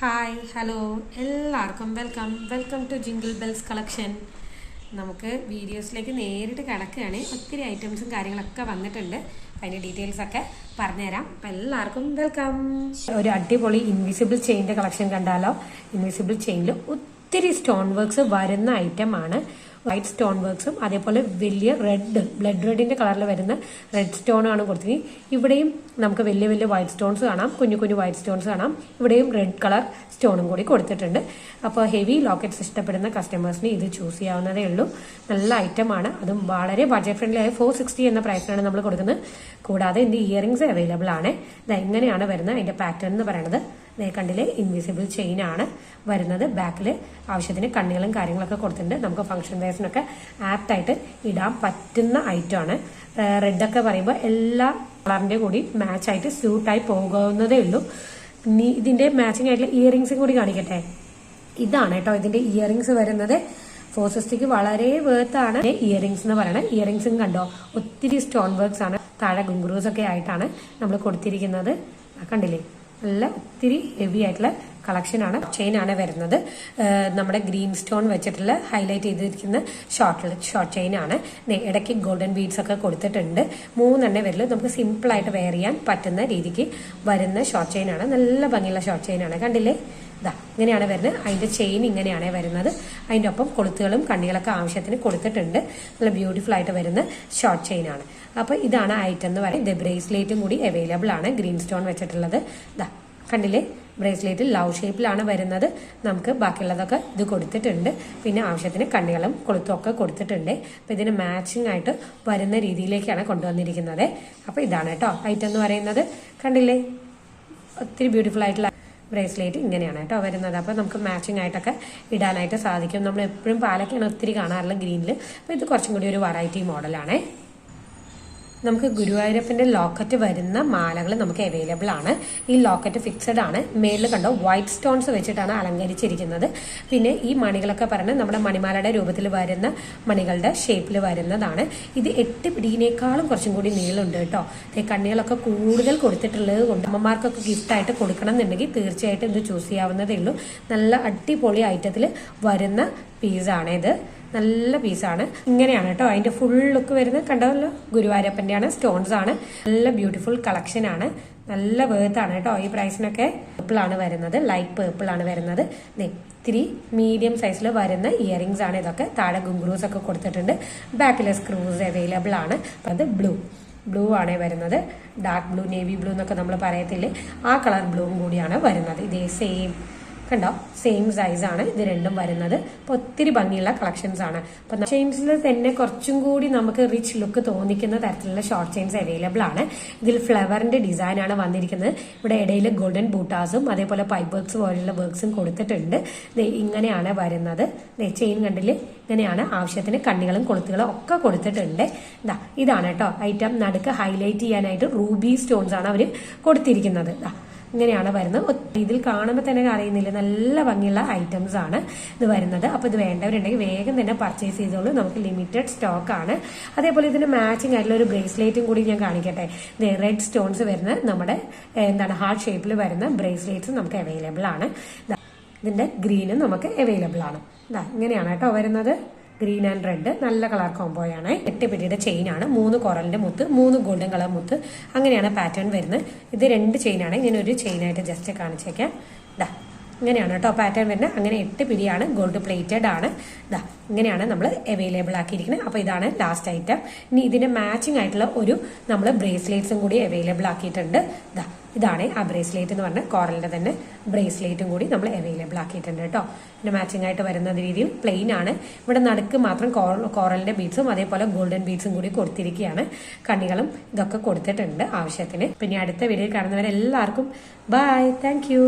Hi hello എല്ലാവർക്കും welcome to jingle bells collection. നമുക്ക് വീഡിയോസിലേക്ക് നേരിട്ട് കിടക്കുകയാണ്. ഒത്തിരി ഐറ്റംസും കാര്യങ്ങളൊക്കെ വന്നിട്ടുണ്ട്. അതിൻ്റെ ഡീറ്റെയിൽസ് ഒക്കെ പറഞ്ഞുതരാം. അപ്പം എല്ലാവർക്കും വെൽക്കം. ഒരു അടിപൊളി ഇൻവിസിബിൾ ചെയിൻ്റെ കളക്ഷൻ കണ്ടാലോ. ഇൻവിസിബിൾ ചെയിനിൽ ഒത്തിരി സ്റ്റോൺ വർക്ക്സ് വരുന്ന ഐറ്റമാണ്. വൈറ്റ് സ്റ്റോൺ വർക്ക്സും അതേപോലെ വലിയ ബ്ലഡ് റെഡിന്റെ കളറിൽ വരുന്ന റെഡ് സ്റ്റോൺ ആണ് കൊടുത്തിരിക്കുന്നത്. ഇവിടെയും നമുക്ക് വലിയ വലിയ വൈറ്റ് സ്റ്റോൺസ് കാണാം, കുഞ്ഞു വൈറ്റ് സ്റ്റോൺസ് കാണാം. ഇവിടെയും റെഡ് കളർ സ്റ്റോണും കൂടി കൊടുത്തിട്ടുണ്ട്. അപ്പോൾ ഹെവി ലോക്കറ്റ്സ് ഇഷ്ടപ്പെടുന്ന കസ്റ്റമേഴ്സിന് ഇത് ചൂസ് ചെയ്യാവുന്നതേ ഉള്ളൂ. നല്ല ഐറ്റമാണ്. അതും വളരെ ബഡ്ജറ്റ് ഫ്രണ്ട്ലി ആയ 460 എന്ന പ്രൈസിനാണ് നമ്മൾ കൊടുക്കുന്നത്. കൂടാതെ ഇതിന്റെ ഇയറിംഗ്സ് അവൈലബിൾ ആണ്. ഇത് എങ്ങനെയാണ് വരുന്നത്, അതിന്റെ പാറ്റേൺ എന്ന് പറയുന്നത് കണ്ടില്ലേ, ഇൻവിസിബിൾ ചെയിൻ ആണ് വരുന്നത്. ബാക്കിൽ ആവശ്യത്തിന് കണ്ണികളും കാര്യങ്ങളൊക്കെ കൊടുത്തിട്ടുണ്ട്. നമുക്ക് ഫംഗ്ഷൻ വെയർസിനൊക്കെ ആപ്റ്റായിട്ട് ഇടാൻ പറ്റുന്ന ഐറ്റമാണ്. റെഡൊക്കെ പറയുമ്പോൾ എല്ലാ കളറിന്റെ കൂടി മാച്ചായിട്ട് സ്യൂട്ടായി പോകുന്നതേ ഉള്ളൂ. ഇനി ഇതിന്റെ മാച്ചിങ് ആയിട്ടുള്ള ഇയറിംഗ്സും കൂടി കാണിക്കട്ടെ. ഇതാണ് കേട്ടോ ഇതിന്റെ ഇയറിംഗ്സ് വരുന്നത്. 460 വളരെ വേർത്താണ് ഇയറിംഗ്സ് എന്ന് പറയുന്നത്. ഇയറിംഗ്സും കണ്ടോ, ഒത്തിരി സ്റ്റോൺ വർക്ക്സ് ആണ്. താഴെ ഗുങ്ക്രൂസ് ഒക്കെ ആയിട്ടാണ് നമ്മൾ കൊടുത്തിരിക്കുന്നത്. കണ്ടില്ലേ, നല്ല ഒത്തിരി ഹെവി ആയിട്ടുള്ള കളക്ഷൻ ആണ്. ചെയിൻ ആണ് വരുന്നത്. നമ്മുടെ ഗ്രീൻ സ്റ്റോൺ വെച്ചിട്ടുള്ള ഹൈലൈറ്റ് ചെയ്തിരിക്കുന്ന ഷോർട്ട് ചെയിൻ ആണ്. ഇടയ്ക്ക് ഗോൾഡൻ ബീഡ്സ് ഒക്കെ കൊടുത്തിട്ടുണ്ട്. 3 വരില്ല. നമുക്ക് സിമ്പിൾ ആയിട്ട് വെയർ ചെയ്യാൻ പറ്റുന്ന രീതിക്ക് വരുന്ന ഷോർട്ട് ചെയിൻ ആണ്. നല്ല ഭംഗിയുള്ള ഷോർട്ട് ചെയിൻ ആണ്. കണ്ടില്ലേ, ഇതാ ഇങ്ങനെയാണ് വരുന്നത്. അതിന്റെ ചെയിൻ ഇങ്ങനെയാണ് വരുന്നത്. അതിന്റെ ഒപ്പം കൊളുത്തുകളും കണ്ണികളൊക്കെ ആവശ്യത്തിന് കൊടുത്തിട്ടുണ്ട്. നല്ല ബ്യൂട്ടിഫുൾ ആയിട്ട് വരുന്ന ഷോർട്ട് ചെയിൻ ആണ്. അപ്പൊ ഇതാണ് ഐറ്റം എന്ന് പറയുന്നത്. ഇത് ബ്രേസ്ലെറ്റും കൂടി അവൈലബിൾ ആണ്, ഗ്രീൻ സ്റ്റോൺ വെച്ചിട്ടുള്ളത്. ഇതാ കണ്ടില്ലേ, ബ്രേസ്ലെറ്റ് ലവ് ഷേപ്പിലാണ് വരുന്നത്. നമുക്ക് ബാക്കിയുള്ളതൊക്കെ ഇത് കൊടുത്തിട്ടുണ്ട്. പിന്നെ ആവശ്യത്തിന് കണ്ണികളും കൊളുത്തും ഒക്കെ കൊടുത്തിട്ടുണ്ട്. അപ്പൊ ഇതിന് മാച്ചിങ് ആയിട്ട് വരുന്ന രീതിയിലേക്കാണ് കൊണ്ടുവന്നിരിക്കുന്നത്. അപ്പൊ ഇതാണ് കേട്ടോ ഐറ്റം എന്ന് പറയുന്നത്. കണ്ടില്ലേ, ഒത്തിരി ബ്യൂട്ടിഫുൾ ആയിട്ടുള്ള ബ്രേസ്ലെറ്റ് ഇങ്ങനെയാണ് കേട്ടോ വരുന്നത്. അപ്പോൾ നമുക്ക് മാച്ചിങ് ആയിട്ടൊക്കെ ഇടാനായിട്ട് സാധിക്കും. നമ്മൾ എപ്പോഴും പാലൊക്കെയാണ് ഒത്തിരി കാണാറുള്ളത് ഗ്രീനിൽ. അപ്പോൾ ഇത് കുറച്ചും കൂടി ഒരു വെറൈറ്റി മോഡലാണേ. നമുക്ക് ഗുരുവായൂരപ്പന്റെ ലോക്കറ്റ് വരുന്ന മാലകൾ നമുക്ക് അവൈലബിൾ ആണ്. ഈ ലോക്കറ്റ് ഫിക്സഡ് ആണ്. മേളിൽ കണ്ടോ വൈറ്റ് സ്റ്റോൺസ് വെച്ചിട്ടാണ് അലങ്കരിച്ചിരിക്കുന്നത്. പിന്നെ ഈ മണികളൊക്കെ പറഞ്ഞാൽ നമ്മുടെ മണിമാലയുടെ രൂപത്തിൽ വരുന്ന മണികളുടെ ഷേപ്പിൽ വരുന്നതാണ്. ഇത് 8 പിടിയിനേക്കാളും കുറച്ചും കൂടി നീളമുണ്ട് കേട്ടോ. കണ്ണികളൊക്കെ കൂടുതൽ കൊടുത്തിട്ടുള്ളത് കൊണ്ട് അമ്മമാർക്കൊക്കെ ഗിഫ്റ്റ് ആയിട്ട് കൊടുക്കണം എന്നുണ്ടെങ്കിൽ തീർച്ചയായിട്ടും ഇത് ചൂസ് ചെയ്യാവുന്നതേ ഉള്ളൂ. നല്ല അടിപൊളി ഐറ്റത്തിൽ വരുന്ന പീസാണ് ഇത്. നല്ല പീസാണ്. ഇങ്ങനെയാണ് കേട്ടോ അതിന്റെ ഫുൾ ലുക്ക് വരുന്നത്. കണ്ടല്ലോ, ഗുരുവായൂരപ്പന്റെ ആണ്, സ്റ്റോൺസ് ആണ്. നല്ല ബ്യൂട്ടിഫുൾ കളക്ഷൻ ആണ്. നല്ല വേർത്താണ് കേട്ടോ. ഈ പ്രൈസിനൊക്കെ പേർപ്പിൾ ആണ് വരുന്നത്, ലൈറ്റ് പേർപ്പിൾ ആണ് വരുന്നത്. ഇത്തിരി മീഡിയം സൈസിൽ വരുന്ന ഇയറിംഗ്സ് ആണ് ഇതൊക്കെ. താഴെ ഗുങ്ക്രൂസ് ഒക്കെ കൊടുത്തിട്ടുണ്ട്. ബാക്കിലെ സ്ക്രൂസ് അവൈലബിൾ ആണ്. അത് ബ്ലൂ ആണ് വരുന്നത്. ഡാർക്ക് ബ്ലൂ, നേവി ബ്ലൂ എന്നൊക്കെ നമ്മൾ പറയത്തില്ലേ, ആ കളർ ബ്ലൂവും കൂടിയാണ് വരുന്നത്. ഇതേ സെയിം കണ്ടോ, സെയിം സൈസ് ആണ് ഇത് രണ്ടും വരുന്നത്. അപ്പൊ ഒത്തിരി ഭംഗിയുള്ള കളക്ഷൻസ് ആണ്. അപ്പൊ ചെയിൻസിൽ തന്നെ കുറച്ചും കൂടി നമുക്ക് റിച്ച് ലുക്ക് തോന്നിക്കുന്ന തരത്തിലുള്ള ഷോർട്ട് ചെയിൻസ് അവൈലബിൾ ആണ്. ഇതിൽ ഫ്ലവറിന്റെ ഡിസൈൻ ആണ് വന്നിരിക്കുന്നത്. ഇവിടെ ഇടയിൽ ഗോൾഡൻ ബൂട്ടാസും അതേപോലെ പൈപ്പ് വർക്ക്സ് പോലുള്ള വർക്ക്സും കൊടുത്തിട്ടുണ്ട്. ഇങ്ങനെയാണ് വരുന്നത്. ചെയിൻ കണ്ടില് ഇങ്ങനെയാണ്. ആവശ്യത്തിന് കണ്ണികളും കൊളുത്തുകളും ഒക്കെ കൊടുത്തിട്ടുണ്ട്. ഇതാണ് കേട്ടോ ഐറ്റം. നടുക്ക് ഹൈലൈറ്റ് ചെയ്യാനായിട്ട് റൂബി സ്റ്റോൺസ് ആണ് അവർ കൊടുത്തിരിക്കുന്നത്. ഇങ്ങനെയാണ് വരുന്നത്. ഇതിൽ കാണുമ്പോൾ തന്നെ അറിയുന്നില്ല, നല്ല ഭംഗിയുള്ള ഐറ്റംസ് ആണ് ഇത് വരുന്നത്. അപ്പൊ ഇത് വേണ്ടവരുണ്ടെങ്കിൽ വേഗം തന്നെ പർച്ചേസ് ചെയ്തോളൂ. നമുക്ക് ലിമിറ്റഡ് സ്റ്റോക്ക് ആണ്. അതേപോലെ ഇതിന് മാച്ചിങ് ആയിട്ടുള്ള ഒരു ബ്രേസ്ലെറ്റും കൂടി ഞാൻ കാണിക്കട്ടെ. റെഡ് സ്റ്റോൺസ് വരുന്ന നമ്മുടെ ഹാർട്ട് ഷേപ്പിൽ വരുന്ന ബ്രേസ്ലെറ്റ്സ് നമുക്ക് അവൈലബിൾ ആണ്. ഇതിന്റെ ഗ്രീനും നമുക്ക് അവൈലബിൾ ആണ്. ഇങ്ങനെയാണ് കേട്ടോ വരുന്നത്. ഗ്രീൻ ആൻഡ് റെഡ് നല്ല കളർ കോംബോയാണ്. 8 പെട്ടിയുടെ ചെയിൻ ആണ്. 3 കോറലിന്റെ മുത്ത്, 3 ഗോൾഡൻ കളർ മുത്ത്, അങ്ങനെയാണ് പാറ്റേൺ വരുന്നത്. ഇത് 2 ചെയിനാണ്. ഇങ്ങനെ ഒരു ചെയിനായിട്ട് ജസ്റ്റ് കാണിച്ചേക്കാം. ഇങ്ങനെയാണ് കേട്ടോ പാറ്റേൺ വരുന്നത്. അങ്ങനെ 8 പിടിയാണ്. ഗോൾഡ് പ്ലേറ്റഡ് ആണ്. ഇങ്ങനെയാണ് നമ്മൾ അവൈലബിൾ ആക്കിയിരിക്കുന്നത്. അപ്പൊ ഇതാണ് ലാസ്റ്റ് ഐറ്റം. ഇനി ഇതിന്റെ മാച്ചിങ് ആയിട്ടുള്ള ഒരു നമ്മൾ ബ്രേസ്ലെറ്റ്സും കൂടി അവൈലബിൾ ആക്കിയിട്ടുണ്ട്. ഇതാണ് ആ ബ്രേസ്ലെറ്റ് എന്ന് പറഞ്ഞാൽ കോറലിന്റെ തന്നെ ബ്രേസ്ലെറ്റും കൂടി നമ്മൾ അവൈലബിൾ ആക്കിയിട്ടുണ്ട് കേട്ടോ. പിന്നെ മാച്ചിങ് ആയിട്ട് വരുന്ന രീതിയിൽ പ്ലെയിൻ ആണ്. ഇവിടെ നടുക്ക് മാത്രം കോറലിന്റെ ബീഡ്സും അതേപോലെ ഗോൾഡൻ ബീഡ്സും കൂടി കൊടുത്തിരിക്കുകയാണ്. കണ്ണികളും ഇതൊക്കെ കൊടുത്തിട്ടുണ്ട് ആവശ്യത്തിന്. പിന്നെ അടുത്ത വീഡിയോയിൽ കാണുന്നവരെല്ലാവർക്കും ബൈ, താങ്ക് യു.